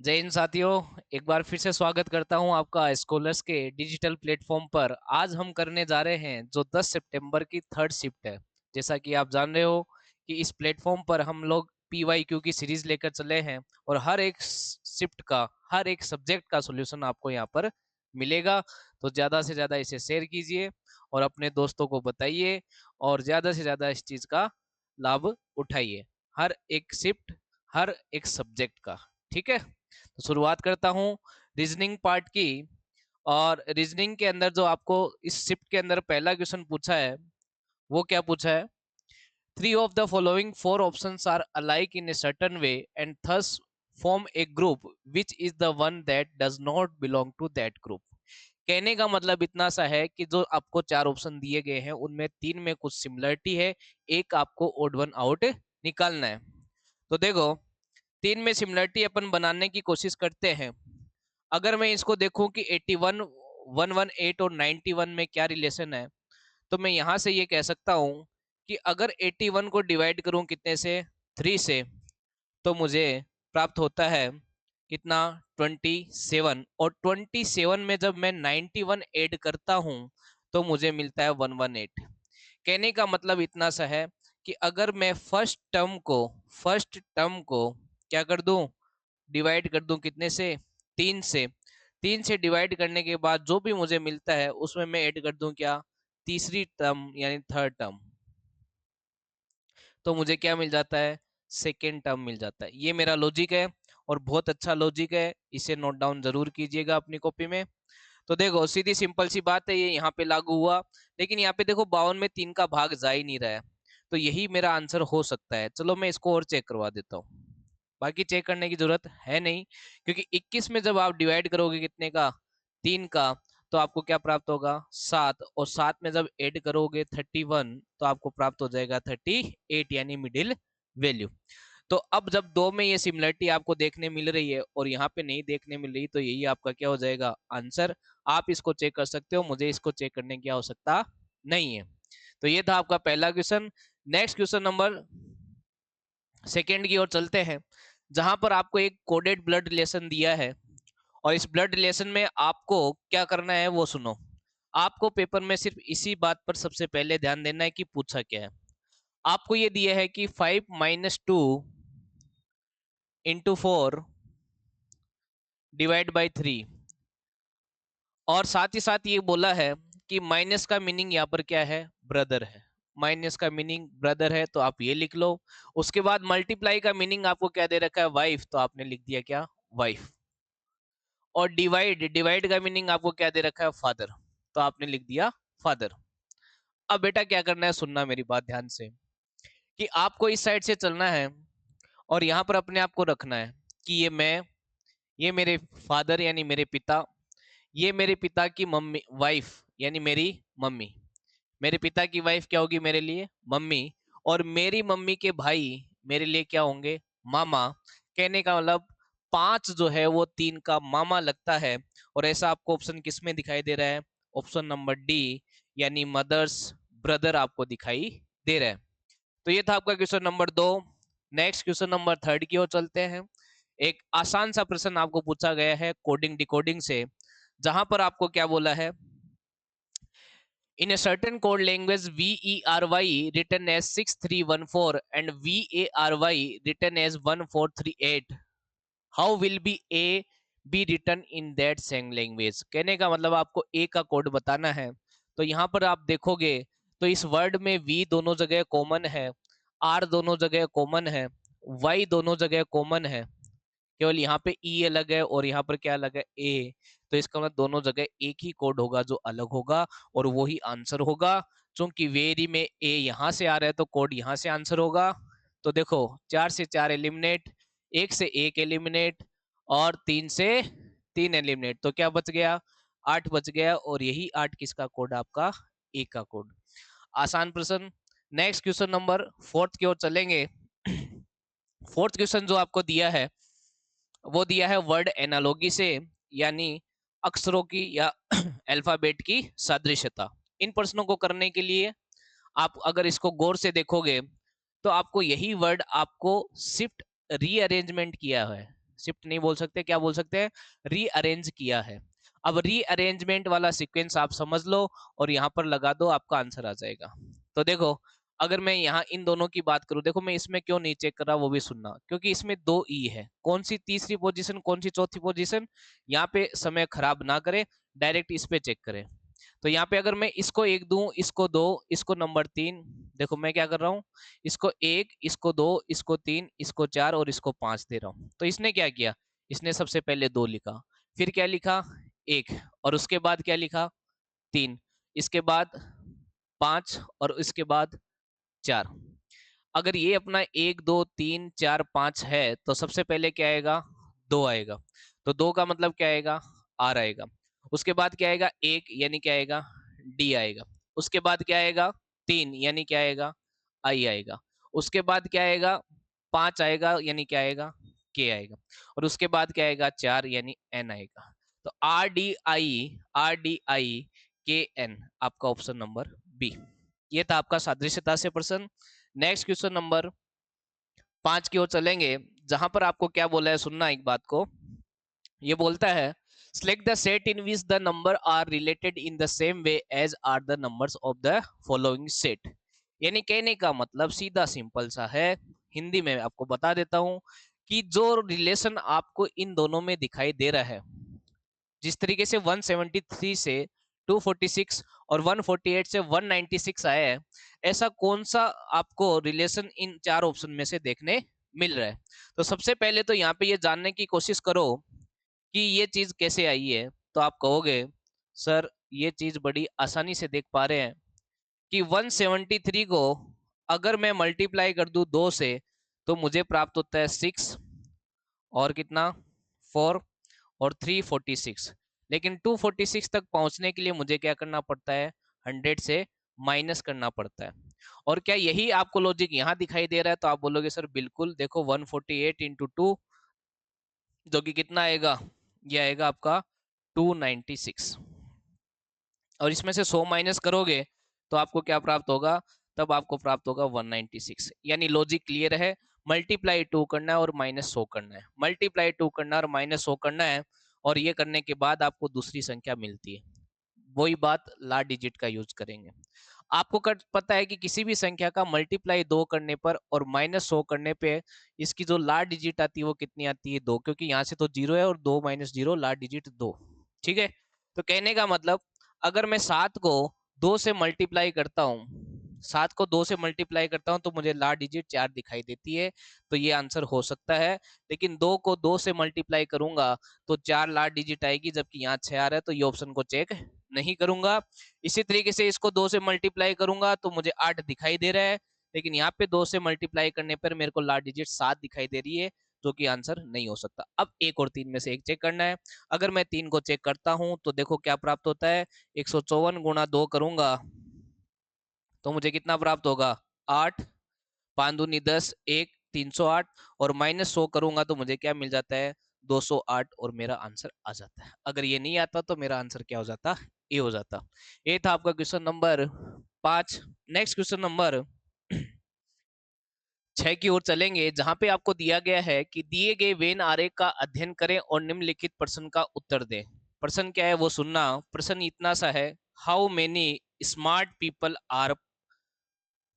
जय हिंद साथियों। एक बार फिर से स्वागत करता हूं आपका स्कॉलर्स के डिजिटल प्लेटफॉर्म पर। आज हम करने जा रहे हैं जो 10 सितंबर की थर्ड शिफ्ट है। जैसा कि आप जान रहे हो कि इस प्लेटफॉर्म पर हम लोग पीवाईक्यू की सीरीज लेकर चले हैं और हर एक शिफ्ट का, हर एक सब्जेक्ट का सॉल्यूशन आपको यहाँ पर मिलेगा। तो ज़्यादा से ज़्यादा इसे शेयर कीजिए और अपने दोस्तों को बताइए और ज़्यादा से ज़्यादा इस चीज़ का लाभ उठाइए। हर एक शिफ्ट, हर एक सब्जेक्ट का। ठीक है, तो शुरुआत करता हूँ रीजनिंग पार्ट की। और रीजनिंग के अंदर जो आपको इस शिफ्ट के अंदर पहला क्वेश्चन पूछा है वो क्या पूछा है? Three of the following four options are alike in a certain way and thus form a group which is the one that does not belong to that group. कहने का मतलब इतना सा है कि जो आपको चार ऑप्शन दिए गए हैं उनमें तीन में कुछ सिमिलरिटी है, एक आपको ओड वन आउट निकालना है। तो देखो, तीन में सिमिलरिटी अपन बनाने की कोशिश करते हैं। अगर मैं इसको देखूं कि 81, 118 और 91 में क्या रिलेशन है, तो मैं यहां से ये कह सकता हूं कि अगर 81 को डिवाइड करूं कितने से, 3 से, तो मुझे प्राप्त होता है कितना, 27। और 27 में जब मैं 91 ऐड करता हूं तो मुझे मिलता है 118। कहने का मतलब इतना सा है कि अगर मैं फर्स्ट टर्म को क्या कर दूं, डिवाइड कर दूं कितने से, 3 से। 3 से डिवाइड करने के बाद जो भी मुझे मिलता है उसमें मैं ऐड कर दूं क्या, तीसरी टर्म यानी थर्ड टर्म। तो मुझे क्या मिल जाता है, सेकेंड टर्म मिल जाता है। ये मेरा लॉजिक है और बहुत अच्छा लॉजिक है, इसे नोट डाउन जरूर कीजिएगा अपनी कॉपी में। तो देखो, सीधी सिंपल सी बात है, ये यहाँ पे लागू हुआ। लेकिन यहाँ पे देखो 52 में 3 का भाग जा ही नहीं रहा है, तो यही मेरा आंसर हो सकता है। चलो मैं इसको और चेक करवा देता हूँ। बाकी चेक करने की जरूरत है नहीं, क्योंकि 21 में जब आप डिवाइड करोगे कितने का, 3 का, तो आपको क्या प्राप्त होगा, 7। और 7 में जब ऐड करोगे 31 तो आपको प्राप्त हो जाएगा 38, यानी मिडिल वैल्यू। तो अब जब दो में ये सिमिलरिटी आपको देखने मिल रही है और यहाँ पे नहीं देखने मिल रही, तो यही आपका क्या हो जाएगा, आंसर। आप इसको चेक कर सकते हो, मुझे इसको चेक करने की आवश्यकता नहीं है। तो ये था आपका पहला question. Next question number second की ओर चलते हैं, जहां पर आपको एक कोडेड ब्लड रिलेशन दिया है और इस ब्लड रिलेशन में आपको क्या करना है वो सुनो। आपको पेपर में सिर्फ इसी बात पर सबसे पहले ध्यान देना है कि पूछा क्या है। आपको ये दिया है कि 5 - 2 × 4 डिवाइड बाई 3, और साथ ही साथ ये बोला है कि माइनस का मीनिंग यहाँ पर क्या है, ब्रदर है। माइनस का मीनिंग ब्रदर है, तो आप ये लिख लो। उसके बाद मल्टीप्लाई का मीनिंग आपको क्या दे रखा है, वाइफ, तो आपने लिख दिया क्या, वाइफ। और डिवाइड डिवाइड का मीनिंग आपको क्या दे रखा है, फादर, तो आपने लिख दिया फादर। अब बेटा क्या करना है, सुनना मेरी बात ध्यान से, कि आपको इस साइड से चलना है और यहाँ पर अपने आप को रखना है कि ये मैं, ये मेरे फादर यानी मेरे पिता, ये मेरे पिता की मम्मी वाइफ यानी मेरी मम्मी, मेरे पिता की वाइफ क्या होगी मेरे लिए, मम्मी, और मेरी मम्मी के भाई मेरे लिए क्या होंगे, मामा। कहने का मतलब 5 जो है वो 3 का मामा लगता है। और ऐसा आपको ऑप्शन किस में दिखाई दे रहा है, ऑप्शन नंबर डी, यानी मदर्स ब्रदर आपको दिखाई दे रहा है। तो ये था आपका question number 2। Next question number third की ओर चलते हैं। एक आसान सा प्रश्न आपको पूछा गया है कोडिंग डिकोडिंग से, जहां पर आपको क्या बोला है, in a certain code language VERY written as 6314 and VARY written as 1438, how will be A be written in that same language। कहने का मतलब आपको A का कोड बताना है। तो यहाँ पर आप देखोगे तो इस वर्ड में V दोनों जगह कॉमन है, R दोनों जगह कॉमन है, Y दोनों जगह कॉमन है, केवल यहाँ पे ई अलग है और यहाँ पर क्या अलग है, ए। तो इसका मतलब दोनों जगह एक ही कोड होगा जो अलग होगा और वो ही आंसर होगा। चूंकि वेरी में ए यहाँ से आ रहा है तो कोड यहाँ से आंसर होगा। तो देखो, 4 से 4 एलिमिनेट, 1 से 1 एलिमिनेट और 3 से 3 एलिमिनेट, तो क्या बच गया, 8 बच गया। और यही 8 किसका कोड, आपका ए का कोड। आसान प्रश्न। नेक्स्ट क्वेश्चन नंबर फोर्थ की ओर चलेंगे। फोर्थ क्वेश्चन जो आपको दिया है वो दिया है वर्ड एनालॉगी से, यानी अक्षरों की या अल्फाबेट की सादृश्यता। इन प्रश्नों को करने के लिए आप अगर इसको गौर से देखोगे तो आपको यही वर्ड आपको शिफ्ट रीअरेंजमेंट किया है, शिफ्ट नहीं बोल सकते, क्या बोल सकते हैं, रीअरेंज किया है। अब रीअरेंजमेंट वाला सीक्वेंस आप समझ लो और यहाँ पर लगा दो, आपका आंसर आ जाएगा। तो देखो अगर मैं यहाँ इन दोनों की बात करूं, देखो मैं इसमें क्यों नहीं चेक कर रहा वो भी सुनना, क्योंकि इसमें दो ई है, कौन सी तीसरी पोजीशन कौन सी चौथी पोजीशन, यहाँ पे समय खराब ना करें, डायरेक्ट इस पे चेक करें। तो यहाँ पे अगर मैं इसको एक दूं, इसको दो, इसको नंबर 3, देखो मैं क्या कर रहा हूँ, इसको 1, इसको 2, इसको 3, इसको 4 और इसको 5 दे रहा हूँ। तो इसने क्या किया, इसने सबसे पहले 2 लिखा, फिर क्या लिखा 1, और उसके बाद क्या लिखा 3, इसके बाद 5 और इसके बाद 4। अगर ये अपना 1 2 3 4 5 है तो सबसे पहले क्या आएगा, 2 आएगा, तो 2 का मतलब क्या आएगा, आर आएगा। उसके बाद क्या आएगा 1 यानी क्या आएगा, डी आएगा। उसके बाद क्या आएगा 3 यानी क्या आएगा, आई आएगा। उसके बाद क्या आएगा 5 आएगा यानी क्या आएगा, के आएगा। और उसके बाद क्या आएगा 4 यानी एन आएगा। तो आर डी आई के एन आपका ऑप्शन नंबर बी। ये था आपका सादृश्यता से प्रश्न। नेक्स्ट क्वेश्चन नंबर 5 की ओर चलेंगे, जहां पर आपको क्या बोला है, सुनना एक बात को। ये बोलता है select the set in which the number are related in the same way as are the numbers of the following set। यानी कहने का मतलब सीधा सिंपल सा है, हिंदी में आपको बता देता हूं कि जो रिलेशन आपको इन दोनों में दिखाई दे रहा है, जिस तरीके से 173 से 246 और 148 से 196 आया है, ऐसा कौन सा आपको रिलेशन इन चार ऑप्शन में से देखने मिल रहा है। तो सबसे पहले तो यहाँ पे ये जानने की कोशिश करो कि ये चीज कैसे आई है। तो आप कहोगे सर ये चीज बड़ी आसानी से देख पा रहे हैं कि 173 को अगर मैं मल्टीप्लाई कर दूं 2 से तो मुझे प्राप्त होता है 6 और कितना 4 और 346। लेकिन 246 तक पहुंचने के लिए मुझे क्या करना पड़ता है, 100 से माइनस करना पड़ता है। और क्या यही आपको लॉजिक यहाँ दिखाई दे रहा है, तो आप बोलोगे सर बिल्कुल, देखो 148 इंटू 2 जो कि कितना आएगा, ये आएगा आपका 296, और इसमें से 100 माइनस करोगे तो आपको क्या प्राप्त होगा, तब आपको प्राप्त होगा 196। यानी लॉजिक क्लियर है, मल्टीप्लाई 2 करना है और माइनस 100 करना है, मल्टीप्लाई 2 करना है और माइनस 100 करना है, और ये करने के बाद आपको दूसरी संख्या मिलती है। वही बात लार्ज डिजिट का यूज करेंगे। आपको पता है कि किसी भी संख्या का मल्टीप्लाई 2 करने पर और माइनस 100 करने पे इसकी जो लार्ज डिजिट आती है वो कितनी आती है, 2, क्योंकि यहाँ से तो 0 है और 2 माइनस 0 लार्ज डिजिट 2। ठीक है, तो कहने का मतलब अगर मैं 7 को 2 से मल्टीप्लाई करता हूँ, 7 को 2 से मल्टीप्लाई करता हूँ तो मुझे लार्ज डिजिट 4 दिखाई देती है, तो ये आंसर हो सकता है। लेकिन 2 को 2 से मल्टीप्लाई करूंगा तो 4 लार्ज डिजिट आएगी, जबकि यहाँ 6 आ रहा है, तो ये ऑप्शन को चेक नहीं करूंगा। इसी तरीके से इसको 2 से मल्टीप्लाई करूंगा तो मुझे 8 दिखाई दे रहा है, लेकिन यहाँ पे 2 से मल्टीप्लाई करने पर मेरे को लार्ज डिजिट 7 दिखाई दे रही है, जो कि आंसर नहीं हो सकता। अब 1 और 3 में से एक चेक करना है। अगर मैं 3 को चेक करता हूं तो देखो क्या प्राप्त होता है, 154 गुणा 2 करूंगा तो मुझे कितना प्राप्त होगा, 8, 5 दूनी 10, 1, 308, और माइनस 100 करूंगा तो मुझे क्या मिल जाता है, 208, और मेरा आंसर आ जाता है। अगर ये नहीं आता तो मेरा आंसर क्या हो जाता, ए हो जाता। ये था आपका question number 5। Next question number 6 की ओर चलेंगे, जहां पे आपको दिया गया है कि दिए गए वेन आरेख का अध्ययन करें और निम्नलिखित प्रश्न का उत्तर दें। प्रश्न क्या है वो सुनना। प्रश्न इतना सा है, how many smart people are,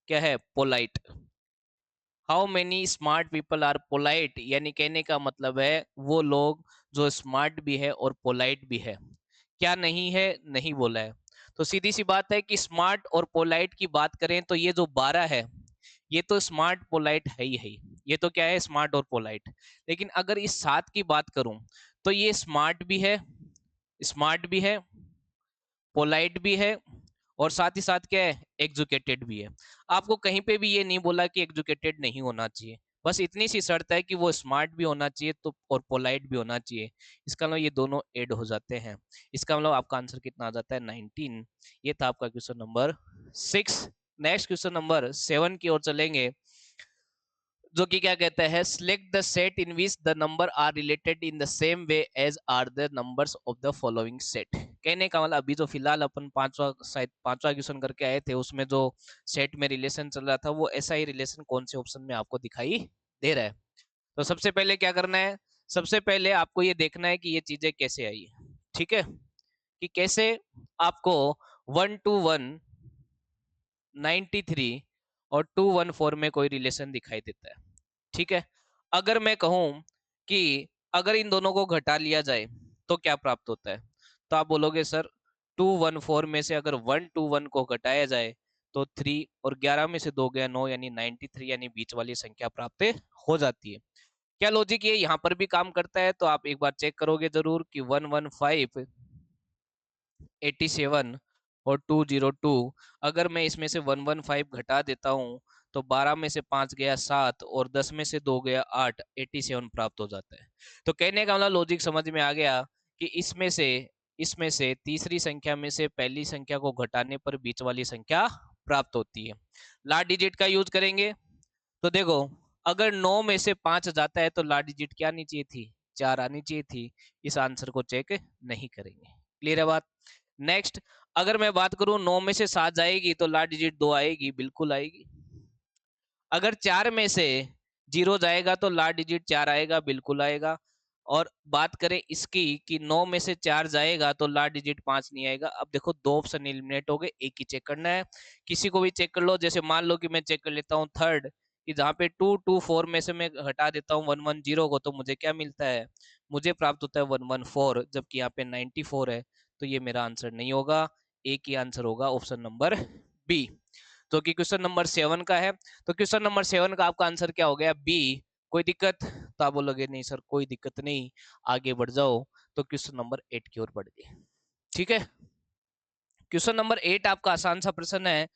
क्या है, polite. How many smart people are polite, यानी कहने का मतलब है वो लोग जो स्मार्ट भी है और पोलाइट भी है। क्या नहीं है, नहीं बोला है। तो सीधी सी बात है कि स्मार्ट और पोलाइट की बात करें तो ये जो 12 है ये तो स्मार्ट पोलाइट है ही है ही। ये तो क्या है, स्मार्ट और पोलाइट। लेकिन अगर इस 7 की बात करूं तो ये स्मार्ट भी है, स्मार्ट भी है, पोलाइट भी है, और साथ ही साथ क्या है, एजुकेटेड भी है। आपको कहीं पे भी ये नहीं बोला कि एजुकेटेड नहीं होना चाहिए, बस इतनी सी शर्त है कि वो स्मार्ट भी होना चाहिए तो और पोलाइट भी होना चाहिए। इसका मतलब ये दोनों ऐड हो जाते हैं। इसका मतलब आपका आंसर कितना आ जाता है, 19। ये था आपका question number 6। Next question number 7 की ओर चलेंगे, जो कि क्या कहता है, select the set in which the number are related in the same way as are the numbers of the following set. कहने का मतलब अभी जो फिलहाल अपन पांचवा, शायद पांचवा क्वेश्चन करके आए थे, उसमें जो सेट में रिलेशन चल रहा था वो ऐसा ही रिलेशन कौन से ऑप्शन में आपको दिखाई दे रहा है। तो सबसे पहले क्या करना है, सबसे पहले आपको ये देखना है कि ये चीजें कैसे आई है, ठीक है, कि कैसे आपको 1 to 1 93 और 214 में कोई रिलेशन दिखाई देता है, ठीक है। अगर मैं कहूं कि अगर इन दोनों को घटा लिया जाए तो क्या प्राप्त होता है, तो आप बोलोगे सर 214 में से अगर 1 to 1 को घटाया जाए तो 3 और 11 में से 2 गया 9 यानी 93 यानी बीच वाली संख्या प्राप्त हो जाती है। क्या लॉजिक ये यहाँ पर भी काम करता है, तो आप एक बार चेक करोगे जरूर कि 115 87 और 202, अगर मैं इसमें से 115 घटा देता हूँ तो 12 में से 5 गया 7 और 10 में से 2 गया 8, 87 प्राप्त हो जाता है। तो कहने का मतलब लॉजिक समझ में आ गया कि इसमें से तीसरी संख्या में से पहली संख्या को घटाने पर बीच वाली संख्या प्राप्त होती है। लास्ट डिजिट का यूज करेंगे तो देखो, अगर 9 में से 5 जाता है तो लास्ट डिजिट क्या आनी चाहिए थी, 4 आनी चाहिए थी। इस आंसर को चेक नहीं करेंगे। क्लियर है बात। नेक्स्ट, अगर मैं बात करूं 9 में से 7 जाएगी तो लास्ट डिजिट 2 आएगी, बिल्कुल आएगी। अगर 4 में से 0 जाएगा तो लास्ट डिजिट 4 आएगा, बिल्कुल आएगा। और बात करें इसकी कि 9 में से 4 जाएगा तो लास्ट डिजिट 5 नहीं आएगा। अब देखो, 2 ऑप्शन एलिमिनेट हो गए, एक ही चेक करना है। किसी को भी चेक कर लो, जैसे मान लो कि मैं चेक कर लेता हूँ थर्ड, कि जहाँ पे 224 में से मैं हटा देता हूँ 110 को, तो मुझे क्या मिलता है, मुझे प्राप्त होता है 114, जबकि यहाँ पे 94 है। तो ये मेरा आंसर नहीं होगा, एक ही आंसर होगा, ऑप्शन नंबर बी, जो कि क्वेश्चन नंबर 7 का है। तो क्वेश्चन नंबर 7 का आपका आंसर क्या हो गया, बी। कोई दिक्कत, तो आप बोलोगे नहीं सर कोई दिक्कत नहीं, आगे बढ़ जाओ। तो क्वेश्चन नंबर 8 की ओर बढ़ गए, ठीक है। क्वेश्चन नंबर 8 आपका आसान सा प्रश्न है,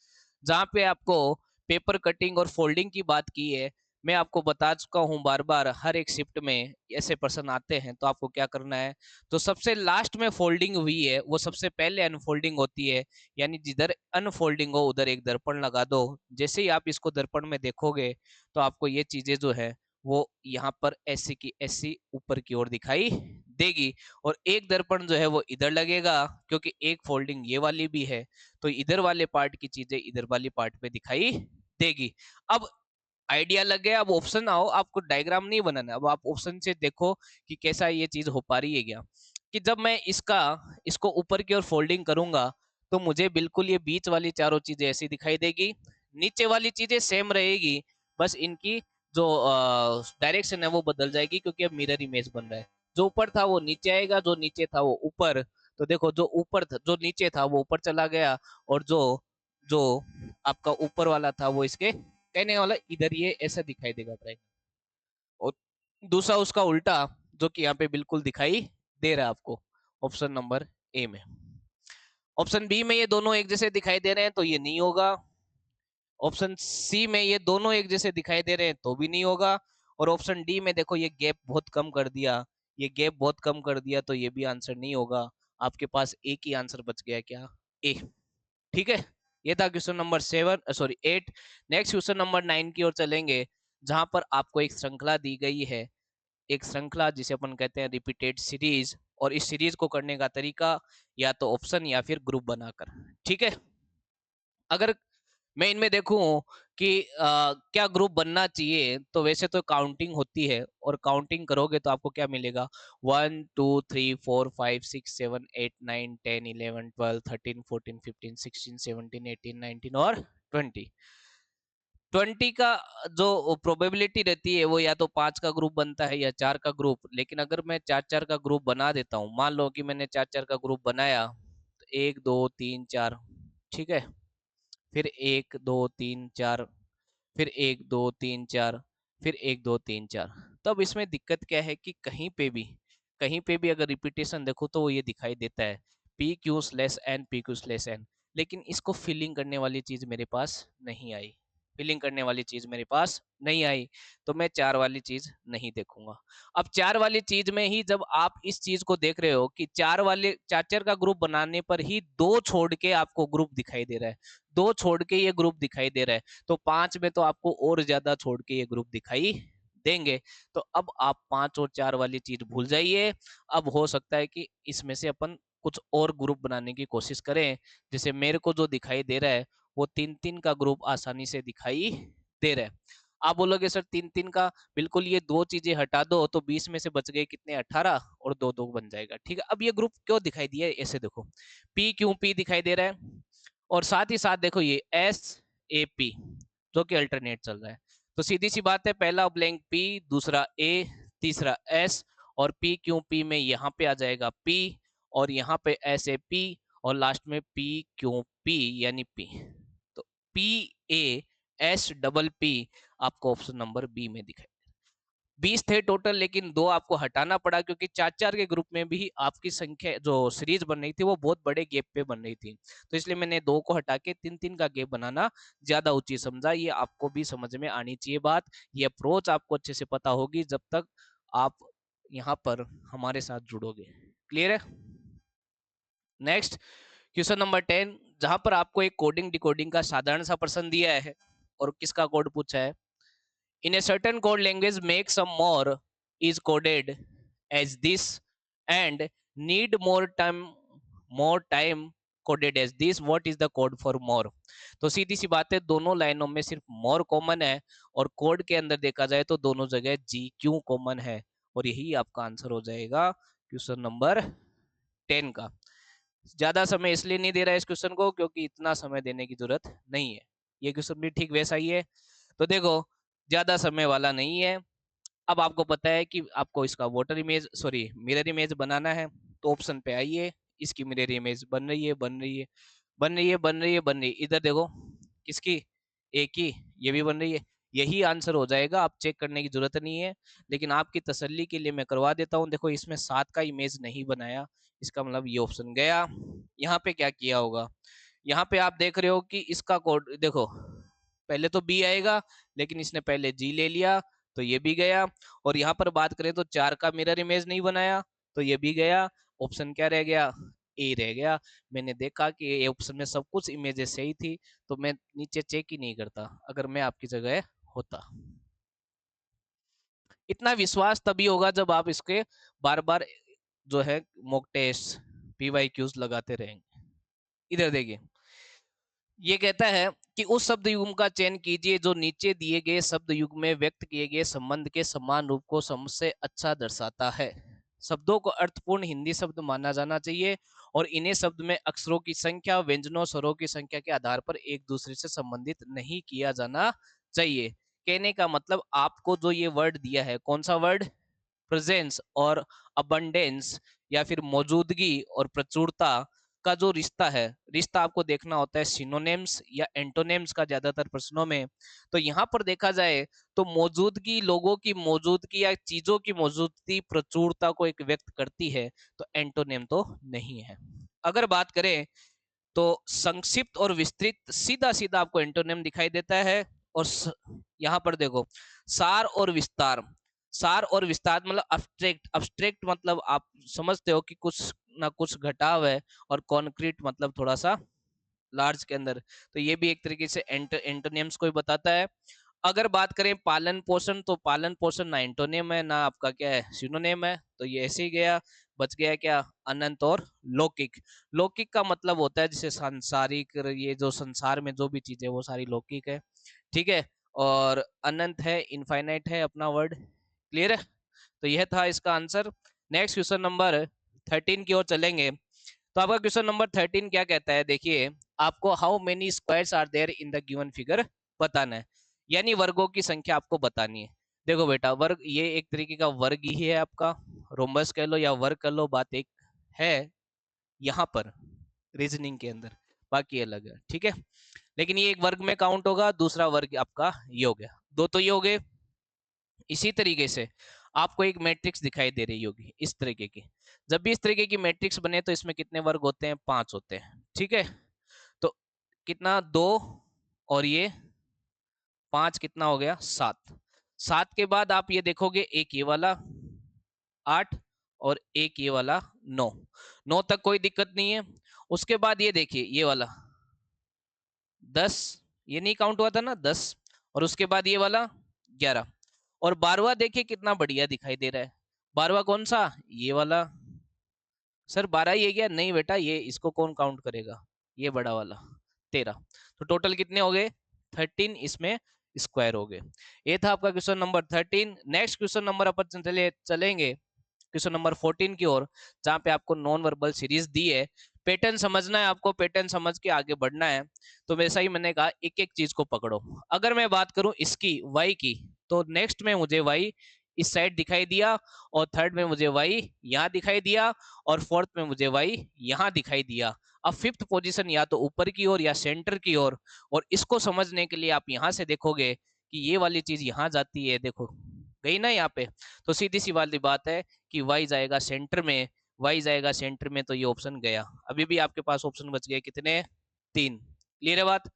जहां पे आपको पेपर कटिंग और फोल्डिंग की बात की है। मैं आपको बता चुका हूं बार बार, हर एक शिफ्ट में ऐसे प्रश्न आते हैं। तो आपको क्या करना है, तो सबसे लास्ट में फोल्डिंग हुई है वो सबसे पहले अनफोल्डिंग होती है, यानी जिधर अनफोल्डिंग हो उधर एक दर्पण लगा दो। जैसे ही आप इसको दर्पण में देखोगे तो आपको ये चीजें जो है वो यहाँ पर ऐसी की ऐसी ऊपर की ओर दिखाई देगी। और एक दर्पण जो है वो इधर लगेगा, क्योंकि एक फोल्डिंग ये वाली भी है, तो इधर वाले पार्ट की चीजें इधर वाली पार्ट पे दिखाई देगी। अब आइडिया लग गया। अब ऑप्शन आओ, आपको डायग्राम नहीं बनाना, अब आप ऑप्शन से देखो कि कैसा ये चीज हो पा रही है क्या। कि जब मैं इसको ऊपर की ओर फोल्डिंग करूंगा तो मुझे बिल्कुल ये बीच वाली चारों चीजें ऐसी दिखाई देगी, नीचे वाली चीजें सेम रहेगी, बस इनकी जो डायरेक्शन है वो बदल जाएगी, क्योंकि अब मिरर इमेज बन रहा है। जो ऊपर था वो नीचे आएगा, जो नीचे था वो ऊपर। तो देखो, जो ऊपर था, जो नीचे था वो ऊपर चला गया, और जो जो आपका ऊपर वाला था वो इसके कहने वाला इधर ये ऐसा दिखाई देगा ट्रायंगल। और दूसरा उसका उल्टा, जो कि यहाँ पे बिल्कुल दिखाई दे रहा है आपको ऑप्शन नंबर ए में। ऑप्शन बी में ये दोनों एक जैसे दिखाई दे रहे हैं तो ये नहीं होगा। ऑप्शन सी में ये दोनों एक जैसे दिखाई दे रहे हैं तो भी नहीं होगा। और ऑप्शन डी में देखो, ये गैप बहुत कम कर दिया, ये गैप बहुत कम कर दिया, तो ये भी आंसर नहीं होगा। आपके पास एक ही आंसर बच गया, क्या, ए। ठीक है, ये था question number 7, sorry 8। Next question number 9 की ओर चलेंगे, जहां पर आपको एक श्रृंखला दी गई है, एक श्रृंखला जिसे अपन कहते हैं रिपीटेड सीरीज। और इस सीरीज को करने का तरीका या तो ऑप्शन या फिर ग्रुप बनाकर, ठीक है। अगर मैं इनमें देखूं कि क्या ग्रुप बनना चाहिए, तो वैसे तो काउंटिंग होती है, और काउंटिंग करोगे तो आपको क्या मिलेगा, 1 2 3 4 5 6 7 8 9 10 11 12 13 14 15 16 17 18 19 और 20। 20 का जो प्रोबेबिलिटी रहती है वो या तो 5 का ग्रुप बनता है या 4 का ग्रुप। लेकिन अगर मैं 4 4 का ग्रुप बना देता हूँ, मान लो कि मैंने 4 4 का ग्रुप बनाया, तो 1 2 3 4, ठीक है, फिर 1 2 3 4, फिर 1 2 3 4, फिर 1 2 3 4। तब इसमें दिक्कत क्या है कि कहीं पे भी अगर रिपीटेशन देखो तो वो ये दिखाई देता है, P Q slash N, P Q slash N. लेकिन इसको फिलिंग करने वाली चीज मेरे पास नहीं आई, फिलिंग करने वाली चीज मेरे पास नहीं आई, तो मैं 4 वाली चीज नहीं देखूंगा। अब 4 वाली चीज में ही जब आप इस चीज को देख रहे हो कि 4 का ग्रुप बनाने पर ही 2 छोड़ के आपको ग्रुप दिखाई दे रहा है, 2 छोड़ के ये ग्रुप दिखाई दे रहा है, तो 5 में तो आपको और ज्यादा छोड़ के ये ग्रुप दिखाई देंगे। तो अब आप 5 और 4 वाली चीज भूल जाइए। अब हो सकता है कि इसमें से अपन कुछ और ग्रुप बनाने की कोशिश करें। जैसे मेरे को जो दिखाई दे रहा है वो 3 3 का ग्रुप आसानी से दिखाई दे रहा है। आप बोलोगे सर 3-3 का, बिल्कुल ये दो चीजें हटा दो तो 20 में से बच गए कितने, 18, और दो दो बन जाएगा। ठीक है, अब ये ग्रुप क्यों दिखाई दिया है ऐसे, देखो पी क्यू पी दिखाई दे रहा है, और साथ ही साथ देखो ये एस ए पी जो कि अल्टरनेट चल रहा है। तो सीधी सी बात है, पहला ब्लैंक पी, दूसरा ए, तीसरा एस, और पी क्यू पी में यहाँ पे आ जाएगा पी, और यहाँ पे एस ए पी, और लास्ट में पी क्यू पी यानी पी। तो P A S double P आपको ऑप्शन नंबर बी में दिखाई। 20 थे टोटल, लेकिन दो आपको हटाना पड़ा क्योंकि चार चार के ग्रुप में भी आपकी संख्या जो सीरीज बन रही थी वो बहुत बड़े गैप पे बन रही थी, तो इसलिए मैंने दो को हटा के 3-3 का गैप बनाना ज्यादा उचित समझा। ये आपको भी समझ में आनी चाहिए बात, ये अप्रोच आपको अच्छे से पता होगी जब तक आप यहाँ पर हमारे साथ जुड़ोगे। क्लियर है? नेक्स्ट क्वेश्चन नंबर 10, जहां पर आपको एक कोडिंग डिकोडिंग का साधारण सा प्रश्न दिया है, और किसका कोड पूछा है। In a certain code language, make some more is coded as this and need more time coded as this. What is the code for more? तो सीधी सी बात है, दोनों लाइनों में सिर्फ more कॉमन है, और कोड के अंदर देखा जाए तो दोनों जगह जी क्यू कॉमन है, और यही आपका आंसर हो जाएगा क्वेश्चन नंबर 10 का। ज्यादा समय इसलिए नहीं दे रहा है इस क्वेश्चन को क्योंकि इतना समय देने की जरूरत नहीं है, ये क्वेश्चन भी ठीक वैसा ही है। तो देखो ज्यादा समय वाला नहीं है। अब आपको पता है कि आपको इसका water image sorry mirror image बनाना है, तो ऑप्शन पे आइए, इसकी मिरर इमेज बन रही है, बन रही है, बन रही है, बन रही है, बन रही है, इधर देखो किसकी, एक ही, ये भी बन रही है। यही आंसर हो जाएगा, आप चेक करने की जरूरत नहीं है, लेकिन आपकी तसल्ली के लिए मैं करवा देता हूँ। देखो इसमें 7 का इमेज नहीं बनाया, इसका मतलब ये ऑप्शन गया। यहाँ पे क्या किया होगा, यहाँ पे आप देख रहे हो कि इसका कोड देखो, पहले तो बी आएगा, लेकिन इसने पहले जी ले लिया, तो ये भी गया। और यहाँ पर बात करें तो 4 का मिरर इमेज नहीं बनाया, तो ये भी गया। ऑप्शन क्या रह गया, ए रह गया। मैंने देखा कि ये ऑप्शन में सब कुछ इमेजेस सही थी, तो मैं नीचे चेक ही नहीं करता अगर मैं आपकी जगह होता। इतना विश्वास तभी होगा जब आप इसके बार बार जो है मॉक टेस्ट पीवाई क्यूज लगाते रहेंगे। इधर देखिए, ये कहता है कि उस शब्द युग्म का चयन कीजिए जो नीचे दिए गए शब्द युग्म में व्यक्त किए गए संबंध के समान रूप को सबसे अच्छा दर्शाता है। शब्दों को अर्थपूर्ण हिंदी शब्द माना जाना चाहिए, और इन्हें शब्द में अक्षरों की संख्या, व्यंजनों, स्वरों की संख्या के आधार पर एक दूसरे से संबंधित नहीं किया जाना चाहिए। कहने का मतलब, आपको जो ये वर्ड दिया है, कौन सा वर्ड, प्रेजेंस और अबंडेंस, या फिर मौजूदगी और प्रचुरता का जो रिश्ता है, रिश्ता आपको देखना होता है सिनोनिम्स या एंटोनिम्स का ज्यादातर प्रश्नों में। तो यहाँ पर देखा जाए तो मौजूदगी, लोगों की मौजूदगी या चीजों की मौजूदगी प्रचुरता को एक व्यक्त करती है, तो एंटोनिम तो नहीं है। अगर बात करें तो संक्षिप्त और विस्तृत सीधा सीधा आपको एंटोनिम दिखाई देता है। और यहाँ पर देखो सार और विस्तार, सार और विस्तार मतलब अब्स्ट्रैक्ट, अब्स्ट्रैक्ट मतलब आप समझते हो कि कुछ ना कुछ घटाव है, और कॉन्क्रीट मतलब थोड़ा सा लार्ज के अंदर, तो ये भी एक तरीके से एंटोनिम्स को ही बताता है। अगर बात करें पालन पोषण, तो पालन पोषण ना एंटोनिम है ना आपका क्या है सिनोनिम है, तो ये ऐसे ही गया। बच गया क्या, अनंत और लौकिक। लौकिक का मतलब होता है जैसे सांसारिक, ये जो संसार में जो भी चीज है वो सारी लौकिक है, ठीक है। और अनंत है, इनफाइनाइट है अपना वर्ड। क्लियर है? तो यह था इसका आंसर। नेक्स्ट क्वेश्चन नंबर 13 की ओर चलेंगे। तो आपका क्वेश्चन नंबर 13 क्या कहता है, देखिए आपको how many squares are there in the given figure बताना है, यानी वर्गों की संख्या आपको बतानी है। देखो बेटा, वर्ग ये एक तरीके का वर्ग ही है आपका, रोम्बस कह लो या वर्ग कह लो, बात एक है यहाँ पर रीजनिंग के अंदर, बाकी अलग है, ठीक है। लेकिन ये एक वर्ग में काउंट होगा, दूसरा वर्ग आपका ये हो गया, दो तो ये हो गए। इसी तरीके से आपको एक मैट्रिक्स दिखाई दे रही होगी इस तरीके की, जब भी इस तरीके की मैट्रिक्स बने तो इसमें कितने वर्ग होते हैं, 5 होते हैं, ठीक है। तो कितना, 2, और ये 5 कितना हो गया, 7। 7 के बाद आप ये देखोगे एक ये वाला 8, और एक ये वाला 9। 9 तक कोई दिक्कत नहीं है। उसके बाद ये देखिए ये वाला 10, ये नहीं काउंट हुआ था ना 10, और उसके बाद ये वाला 11, और 12वां देखिए कितना बढ़िया दिखाई दे रहा है। 12वां कौन सा, ये वाला। सर 12 ही है क्या, नहीं बेटा, ये इसको कौन काउंट करेगा, ये बड़ा वाला 13। तो टोटल कितने हो गए 13, इसमें स्क्वायर हो गए। ये था आपका question number 13। Next question number अपन चलेंगे क्वेश्चन नंबर 14 की ओर, जहां पे आपको नॉन वर्बल सीरीज दी है। पैटर्न समझना है आपको, पैटर्न समझ के आगे बढ़ना है। तो वैसा ही मैंने कहा एक एक चीज को पकड़ो। अगर मैं बात करूं इसकी y की, तो नेक्स्ट में मुझे y इस साइड दिखाई दिया, और थर्ड में मुझे y यहाँ दिखाई दिया, और फोर्थ में मुझे y यहाँ दिखाई दिया। अब फिफ्थ पोजीशन या तो ऊपर की ओर या सेंटर की ओर, और इसको समझने के लिए आप यहाँ से देखोगे कि ये वाली चीज यहाँ जाती है, देखो गई ना यहाँ पे। तो सीधी सी वाली बात है कि y जाएगा सेंटर में, y जाएगा सेंटर में, तो ये ऑप्शन गया। अभी भी आपके पास ऑप्शन बच गए कितने, 3। क्लियर है बात।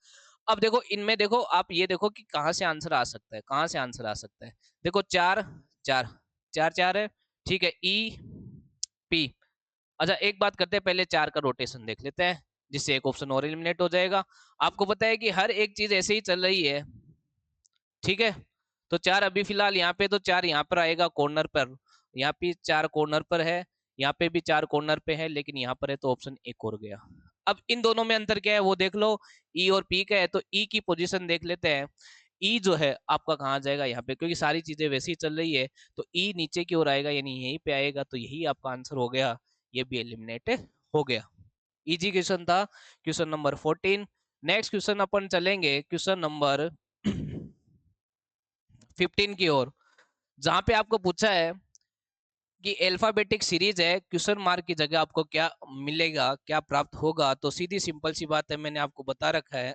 अब देखो इनमें, देखो आप ये देखो कि कहाँ से आंसर आ सकता है, कहाँ से आंसर आ सकता है। देखो 4 4 4 4 है, ठीक है, ई पी। अच्छा एक बात करते हैं, पहले 4 का रोटेशन देख लेते हैं, जिससे एक ऑप्शन और एलिमिनेट हो जाएगा। आपको पता है कि हर एक चीज ऐसे ही चल रही है, ठीक है। तो 4 अभी फिलहाल यहाँ पे, तो 4 यहाँ पर आएगा कॉर्नर पर, यहाँ पे 4 कॉर्नर पर है, यहाँ पे भी 4 कॉर्नर पे है, लेकिन यहाँ पर है तो ऑप्शन एक और गया। अब इन दोनों में अंतर क्या है वो देख लो, ई और पी का है, तो ई की पोजीशन देख लेते हैं। ई जो है आपका कहाँ जाएगा, यहाँ पे, क्योंकि सारी चीजें वैसे ही चल रही है, तो ई नीचे की ओर आएगा, यानी यहीं पे आएगा, तो यही आपका आंसर हो गया, ये भी एलिमिनेट हो गया। इजी क्वेश्चन था, क्वेश्चन नंबर 14। नेक्स्ट क्वेश्चन अपन चलेंगे क्वेश्चन नंबर 15 की ओर, जहां पे आपको पूछा है कि अल्फाबेटिक सीरीज है, क्वेश्चन मार्क की जगह आपको क्या मिलेगा, क्या प्राप्त होगा। तो सीधी सिंपल सी बात है, मैंने आपको बता रखा है।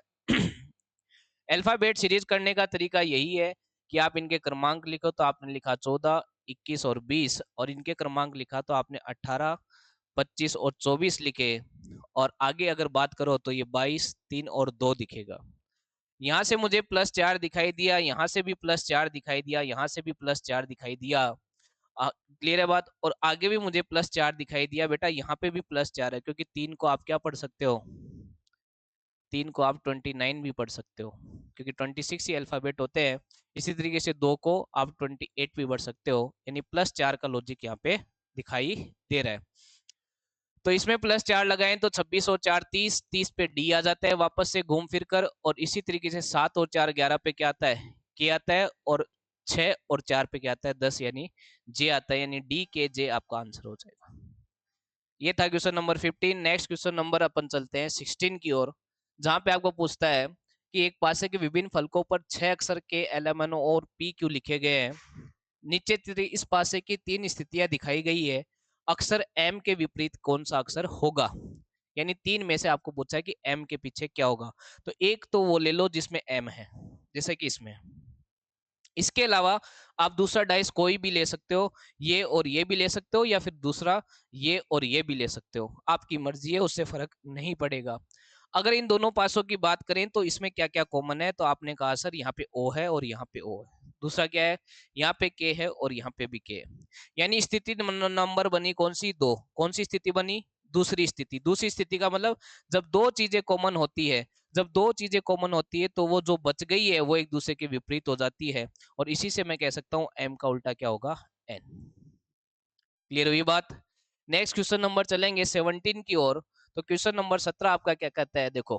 अल्फाबेट सीरीज करने का तरीका यही है कि आप इनके क्रमांक लिखो, तो आपने लिखा 14, 21 और 20, और इनके क्रमांक लिखा तो आपने 18, 25 और 24 लिखे। और आगे अगर बात करो तो ये 22, 3 और 2 दिखेगा। यहाँ से मुझे +4 दिखाई दिया, यहाँ से भी +4 दिखाई दिया, यहाँ से भी +4 दिखाई दिया। क्लियर है बात। और आगे भी मुझे +4 दिखाई दिया, बेटा यहाँ पे भी +4 है, क्योंकि 3 को आप क्या पढ़ सकते हो, 3 को आप 29 भी पढ़ सकते हो, क्योंकि 26 ही अल्फाबेट होते हैं। इसी तरीके से 2 को आप 28 भी पढ़ सकते हो, यानी +4 का लॉजिक यहाँ पे दिखाई दे रहा है। तो इसमें +4 लगाएं तो 26 और 4 30, 30 पे डी आ जाता है वापस से घूम फिर कर, और इसी तरीके से 7 और 4 11 पे क्या आता है, के आता है, और 6 और 4 पे क्या आता है, 10, यानी जे आता है, यानी डी के जे आपका आंसर हो जाएगा। ये था question number 15। Next question number अपन चलते हैं 16 की ओर, जहां पे आपको पूछता है कि एक पासे के विभिन्न फलकों पर 6 अक्षर के LMNO और PQ लिखे गए हैं। नीचे इस पासे की 3 स्थितियां दिखाई गई है, अक्षर M के विपरीत कौन सा अक्षर होगा। यानी 3 में से आपको पूछा है कि M के पीछे क्या होगा। तो एक तो वो ले लो जिसमें M है, जैसे कि इसमें। इसके अलावा आप दूसरा डाइस कोई भी ले सकते हो, ये और ये भी ले सकते हो, या फिर दूसरा ये और ये भी ले सकते हो, आपकी मर्जी है, उससे फर्क नहीं पड़ेगा। अगर इन दोनों पासों की बात करें तो इसमें क्या क्या कॉमन है, तो आपने कहा सर यहाँ पे O है और यहाँ पे O है। दूसरा क्या है, यहाँ पे K है और यहाँ पे भी K है। यानी स्थिति नंबर बनी कौन सी, 2। कौन सी स्थिति बनी, दूसरी स्थिति। दूसरी स्थिति का मतलब जब दो चीजें कॉमन होती है, जब दो चीजें कॉमन होती है तो वो जो बच गई है वो एक दूसरे के विपरीत हो जाती है, और इसी से मैं कह सकता हूँ M का उल्टा क्या होगा, N। क्लियर हुई बात। नेक्स्ट क्वेश्चन नंबर चलेंगे 17 की ओर। तो क्वेश्चन नंबर 17 आपका क्या कहता है, देखो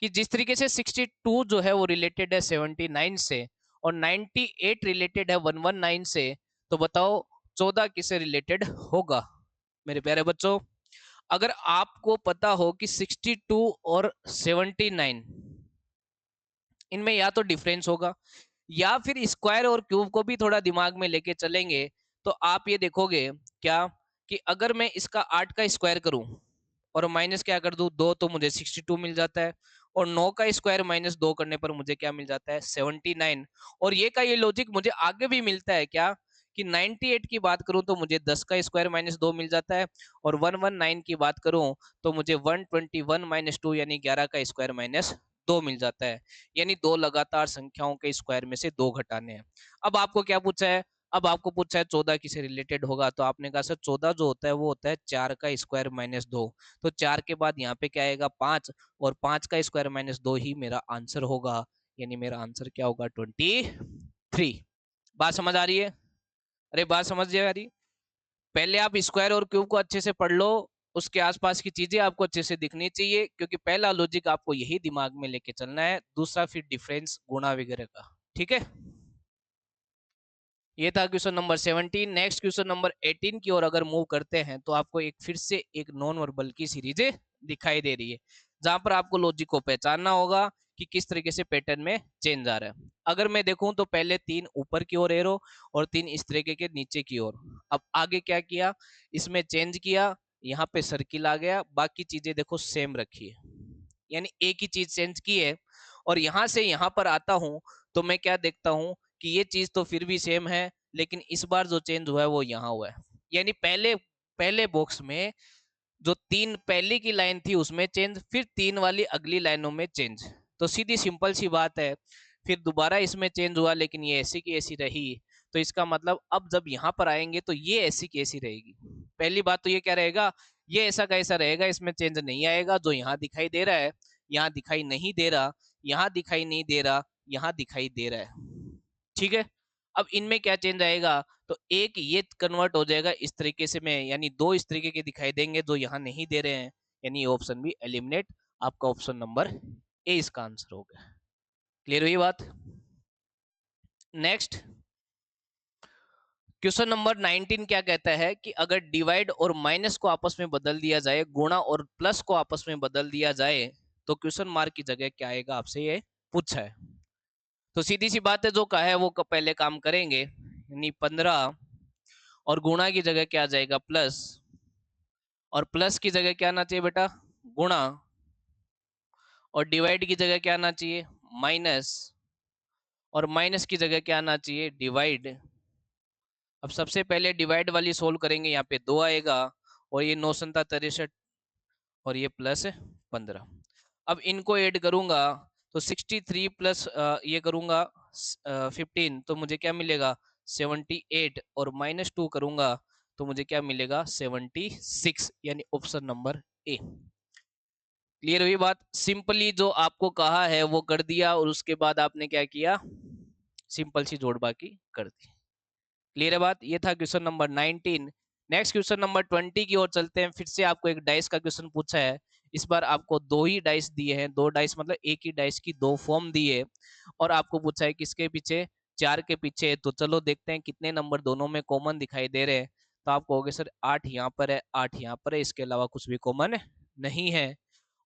कि जिस तरीके से 62 जो है वो रिलेटेड है 79 से, और 98 रिलेटेड है 119 से, तो बताओ 14 किससे रिलेटेड होगा। मेरे प्यारे बच्चों, अगर आपको पता हो कि 62 और 79, इनमें या तो डिफरेंस होगा, या फिर स्क्वायर और क्यूब को भी थोड़ा दिमाग में लेके चलेंगे, तो आप ये देखोगे क्या, कि अगर मैं इसका 8 का स्क्वायर करूं और माइनस क्या कर दूं 2, तो मुझे 62 मिल जाता है, और 9 का स्क्वायर -2 करने पर मुझे क्या मिल जाता है, 79। और ये का ये लॉजिक मुझे आगे भी मिलता है क्या, कि 98 की बात करूं तो मुझे 10 का स्क्वायर -2 मिल जाता है, और 119 की बात करूं तो मुझे 121 -2 यानी 11 का स्क्वायर -2 मिल जाता है। यानी दो लगातार संख्याओं के स्क्वायर में से 2 घटाने हैं। अब आपको क्या पूछा है, अब आपको पूछा है 14 किसे रिलेटेड होगा, तो आपने कहा सर 14 जो होता है वो होता है 4 का स्क्वायर -2। तो 4 के बाद यहाँ पे क्या आएगा, 5, और 5 का स्क्वायर -2 ही मेरा आंसर होगा, यानी मेरा आंसर क्या होगा, 23। बात समझ आ रही है, अरे बात समझ आ रही। पहले आप स्क्वायर और क्यूब को अच्छे से पढ़ लो, उसके आसपास की चीजें आपको अच्छे से दिखनी चाहिए, क्योंकि पहला लॉजिक आपको यही दिमाग में लेके चलना है, दूसरा फिर डिफरेंस गुणा वगैरह का। ठीक है, ये था question number 17। Next question number 18 की ओर अगर मूव करते हैं तो आपको एक फिर से एक नॉन वर्बल की सीरीज दिखाई दे रही है, जहां पर आपको लॉजिक को पहचानना होगा कि किस तरीके से पैटर्न में चेंज आ रहा है। अगर मैं देखूं तो पहले 3 ऊपर की ओर एरो और 3 इस तरीके के नीचे की ओर। अब आगे क्या किया, इसमें चेंज किया, यहाँ पे सर्किल आ गया, बाकी चीजें देखो सेम रखी है, यानी एक ही चीज चेंज की है। और यहां से यहां पर आता हूं तो मैं क्या देखता हूं कि ये चीज तो फिर भी सेम है, लेकिन इस बार जो चेंज हुआ है वो यहाँ हुआ है। यानी पहले पहले बॉक्स में जो 3 पहले की लाइन थी उसमें चेंज, फिर 3 वाली अगली लाइनों में चेंज। तो सीधी सिंपल सी बात है, फिर दोबारा इसमें चेंज हुआ लेकिन ये ऐसी की ऐसी रही। तो इसका मतलब अब जब यहाँ पर आएंगे तो ये ऐसी की ऐसी रहेगी। पहली बात तो ये क्या रहेगा, ये ऐसा का ऐसा रहेगा, इसमें चेंज नहीं आएगा। जो यहाँ दिखाई दे रहा है यहाँ दिखाई नहीं दे रहा, यहाँ दिखाई नहीं दे रहा, यहाँ दिखाई दे रहा है। ठीक है, अब इनमें क्या चेंज आएगा, तो एक ये कन्वर्ट हो जाएगा इस तरीके से में, यानी दो इस तरीके के दिखाई देंगे जो यहाँ नहीं दे रहे हैं, यानी ऑप्शन भी एलिमिनेट। आपका ऑप्शन नंबर ए इसका आंसर होगा। क्लियर हुई बात। नेक्स्ट क्वेश्चन नंबर 19 क्या कहता है कि अगर डिवाइड और माइनस को आपस में बदल दिया जाए, गुणा और प्लस को आपस में बदल दिया जाए, तो क्वेश्चन मार्क की जगह क्या आएगा, आपसे ये पूछा है। तो सीधी सी बात है, जो कहा है वो पहले काम करेंगे, यानी 15 और गुणा की जगह क्या आ जाएगा प्लस, और प्लस की जगह क्या आना चाहिए बेटा गुणा, और डिवाइड की जगह क्या आना चाहिए माइनस, और माइनस की जगह क्या आना चाहिए डिवाइड। अब सबसे पहले डिवाइड वाली सोल्व करेंगे, यहाँ पे 2 आएगा, और ये 9 और ये प्लस 15। अब इनको ऐड करूंगा तो 63 प्लस ये करूंगा 15, तो मुझे क्या मिलेगा 78, और -2 करूंगा तो मुझे क्या मिलेगा 76, यानी ऑप्शन नंबर ए। क्लियर हुई बात। सिंपली जो आपको कहा है वो कर दिया, और उसके बाद आपने क्या किया, सिंपल सी जोड़ बाकी कर दी। क्लियर है बात। ये था question number 19। Next question number 20 की ओर चलते हैं। फिर से आपको एक डाइस का क्वेश्चन पूछा है। इस बार आपको दो ही डाइस दिए हैं, दो डाइस मतलब एक ही डाइस की दो फॉर्म दी है, और आपको पूछा है किसके पीछे, 4 के पीछे। तो चलो देखते हैं कितने नंबर दोनों में कॉमन दिखाई दे रहे हैं। तो आप कहोगे सर 8 यहाँ पर है, 8 यहाँ पर है, इसके अलावा कुछ भी कॉमन नहीं है।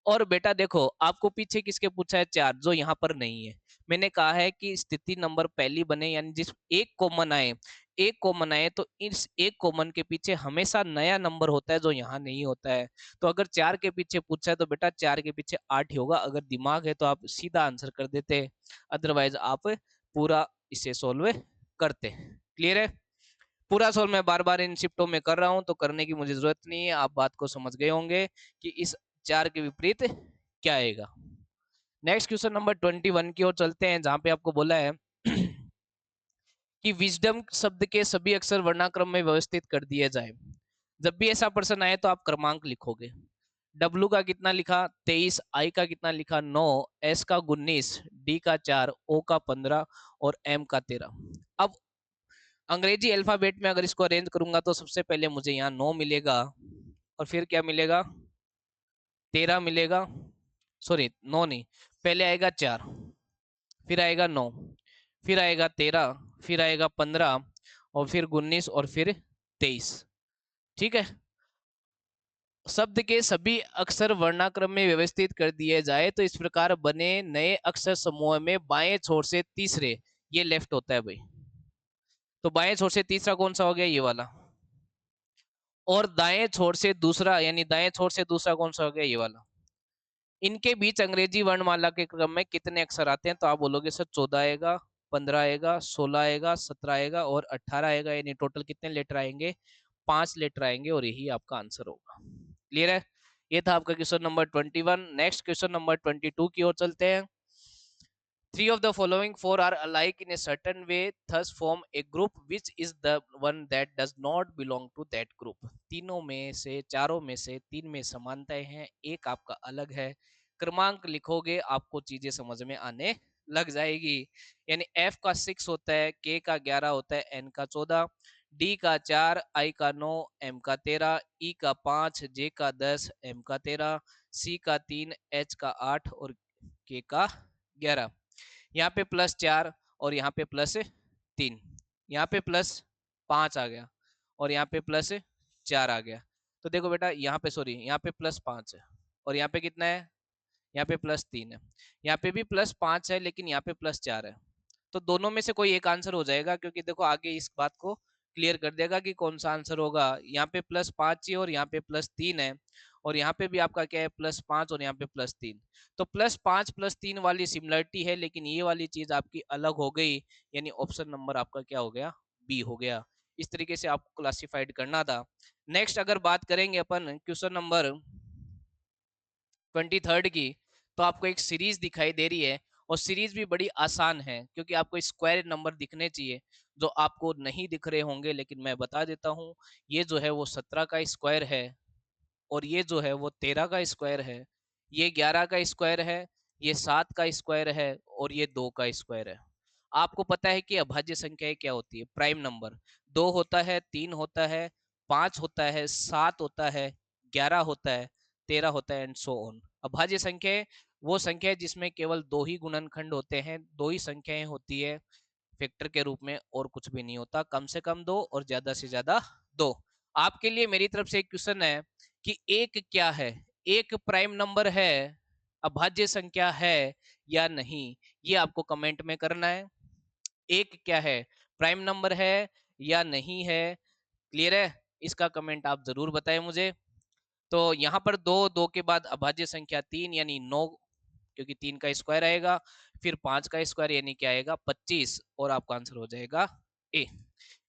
और बेटा देखो आपको पीछे किसके पूछा है, 4, जो यहाँ पर नहीं है। मैंने कहा है कि स्थिति नंबर पहली बने, यानी जिस एक कॉमन आए, एक कॉमन आए तो इस एक कॉमन के पीछे हमेशा नया नंबर होता है जो यहाँ नहीं होता है। तो अगर 4 के पीछे पूछा है तो बेटा 4 के पीछे 8 ही होगा। अगर दिमाग है तो आप सीधा आंसर कर देते, अदरवाइज आप पूरा इसे सोल्व करते। क्लियर है। पूरा सोल्व मैं बार बार इन शिफ्टों में कर रहा हूं, तो करने की मुझे जरूरत नहीं है, आप बात को समझ गए होंगे कि इस 4 के विपरीत क्या आएगा। नेक्स्ट क्वेश्चन नंबर 21 की ओर चलते हैं, जहां पे आपको बोला है कि विजडम शब्द के सभी अक्षर वर्णाक्रम में व्यवस्थित कर दिए जाए। जब भी ऐसा प्रश्न आए तो आप क्रमांक लिखोगे। डब्लू का कितना लिखा 23, आई का कितना लिखा 9, एस का 19, डी का 4, ओ का 15 और एम का 13। अब अंग्रेजी अल्फाबेट में अगर इसको अरेंज करूंगा तो सबसे पहले मुझे यहाँ 9 मिलेगा, और फिर क्या मिलेगा 13 मिलेगा, सॉरी 9 नहीं, पहले आएगा 4, फिर आएगा 9, फिर आएगा 13, फिर आएगा 15, और फिर 19, और फिर 23। ठीक है। शब्द के सभी अक्षर वर्णाक्रम में व्यवस्थित कर दिए जाए तो इस प्रकार बने नए अक्षर समूह में बाएं छोर से तीसरे, ये लेफ्ट होता है भाई, तो बाएं छोर से तीसरा कौन सा हो गया ये वाला, और दाएं छोर से दूसरा, यानी दाएं छोर से दूसरा कौन सा हो गया ये वाला। इनके बीच अंग्रेजी वर्णमाला के क्रम में कितने अक्षर आते हैं, तो आप बोलोगे सर 14 आएगा, 15 आएगा, 16 आएगा, 17 आएगा और 18 आएगा, यानी टोटल कितने लेटर आएंगे, 5 लेटर आएंगे, और यही आपका आंसर होगा। क्लियर है। ये था आपका question number 21। Next question number 22 की ओर चलते हैं। Three of the following four are alike in a certain way, thus form a group. Which is the one that does not belong to that group? तीनों में से, चारों में से 3 में समानताएं हैं, एक आपका अलग है। क्रमांक लिखोगे आपको चीजें समझ में आने लग जाएगी। यानी F का 6 होता है, K का 11 होता है, N का 14, डी का 4, आई का 9, एम का 13, ई का 5, जे का 10, एम का 13, सी का 3, एच का 8 और के का 11। यहाँ पे +4 और यहाँ पे +3, यहाँ पे +5 आ गया और यहाँ पे +4 आ गया। तो देखो बेटा यहाँ पे सॉरी यहाँ पे +5 है और यहाँ पे कितना है, यहाँ पे +3 है, यहाँ पे भी +5 है लेकिन यहाँ पे +4 है। तो दोनों में से कोई एक आंसर हो जाएगा, क्योंकि देखो आगे इस बात को क्लियर कर देगा कि कौन सा आंसर होगा। यहाँ पे +5 ही और यहाँ पे +3 है और यहाँ पे भी आपका क्या है +5 और यहाँ पे +3। तो +5 +3 वाली सिमिलरिटी है, लेकिन ये वाली चीज आपकी अलग हो गई, यानी ऑप्शन नंबर आपका क्या हो गया, बी हो गया। इस तरीके से आपको क्लासिफाइड करना था। नेक्स्ट अगर बात करेंगे अपन क्वेश्चन नंबर 23 की, तो आपको एक सीरीज दिखाई दे रही है और सीरीज भी बड़ी आसान है, क्योंकि आपको स्क्वायर नंबर दिखने चाहिए जो आपको नहीं दिख रहे होंगे, लेकिन मैं बता देता हूँ। ये जो है वो 17 का स्क्वायर है और ये जो है वो 13 का स्क्वायर है, ये 11 का स्क्वायर है, ये 7 का स्क्वायर है और ये 2 का स्क्वायर है। आपको पता है कि अभाज्य संख्याएं क्या होती है, प्राइम नंबर 2 होता है, 3 होता है, 5 होता है, 7 होता है, 11 होता है, 13 होता है एंड सो ऑन। अभाज्य संख्या वो संख्या है जिसमें केवल दो ही गुणनखंड होते हैं, दो ही संख्याएं होती है फैक्टर के रूप में, और कुछ भी नहीं होता। कम से कम दो और ज्यादा से ज्यादा दो। आपके लिए मेरी तरफ से एक क्वेश्चन है कि एक क्या है, एक प्राइम नंबर है, अभाज्य संख्या है या नहीं, ये आपको कमेंट में करना है। एक क्या है, प्राइम नंबर है या नहीं है, क्लियर है, इसका कमेंट आप जरूर बताएं मुझे। तो यहाँ पर दो, दो के बाद अभाज्य संख्या 3 यानी 9, क्योंकि 3 का स्क्वायर आएगा, फिर 5 का स्क्वायर यानी क्या आएगा 25, और आपका आंसर हो जाएगा ए।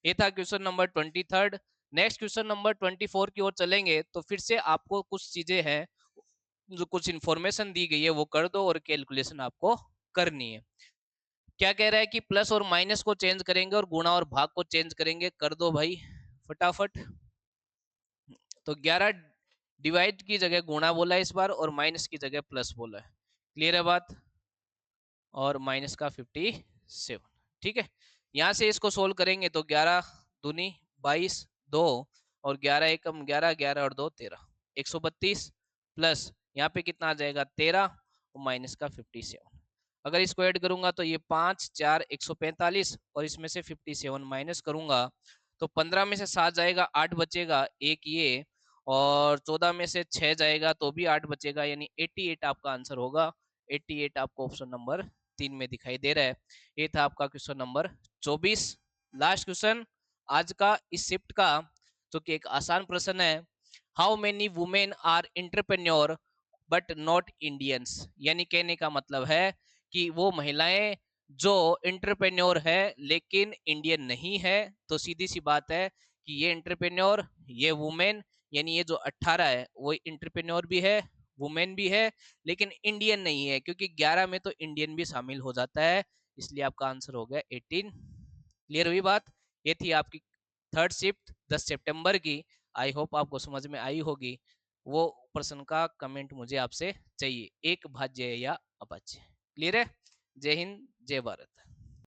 ये था question number 23। Next question number 24 की ओर चलेंगे, तो फिर से आपको कुछ चीजें हैं जो कुछ इंफॉर्मेशन दी गई है वो कर दो और कैलकुलेशन आपको करनी है। क्या कह रहा है कि प्लस और माइनस को चेंज करेंगे और गुणा और भाग को चेंज करेंगे, कर दो भाई फटाफट। तो 11 डिवाइड की जगह गुणा बोला है इस बार और माइनस की जगह प्लस बोला है, क्लियर है बात। और माइनस का 57, ठीक है। यहाँ से इसको सोल्व करेंगे तो 11 दूनी 22, 2 और 11 एकम 11, 11 और 2 13, 132 प्लस यहाँ पे कितना आ जाएगा 13 और माइनस का 57। अगर इसको ऐड करूंगा तो ये 5 4 145 और इसमें से 57 माइनस करूंगा तो 15 में से 7 जाएगा 8 बचेगा, एक ये, और 14 में से 6 जाएगा तो भी 8 बचेगा, यानी 88 आपका आंसर होगा। 88 आपको ऑप्शन नंबर 3 में दिखाई दे रहा है। ये था आपका क्वेश्चन नंबर 24। लास्ट क्वेश्चन आज का इस शिफ्ट का, जो कि एक आसान प्रश्न है। How many women are entrepreneur but not Indians, यानी कहने का मतलब है कि वो महिलाएं जो एंटरप्रेन्योर है लेकिन इंडियन नहीं है। तो सीधी सी बात है कि ये एंटरप्रेन्योर, ये वुमेन, यानी ये जो 18 है वो एंटरप्रेन्योर भी है, वुमेन भी है, लेकिन इंडियन नहीं है, क्योंकि 11 में तो इंडियन भी शामिल हो जाता है, इसलिए आपका आंसर हो गया 18। क्लियर हुई बात। ये थी आपकी थर्ड शिफ्ट 10 सितंबर की। आई होप आपको समझ में आई होगी। वो प्रश्न का कमेंट मुझे आपसे चाहिए, एक भाज्य या अभाज्य। क्लियर है। जय हिंद, जय भारत।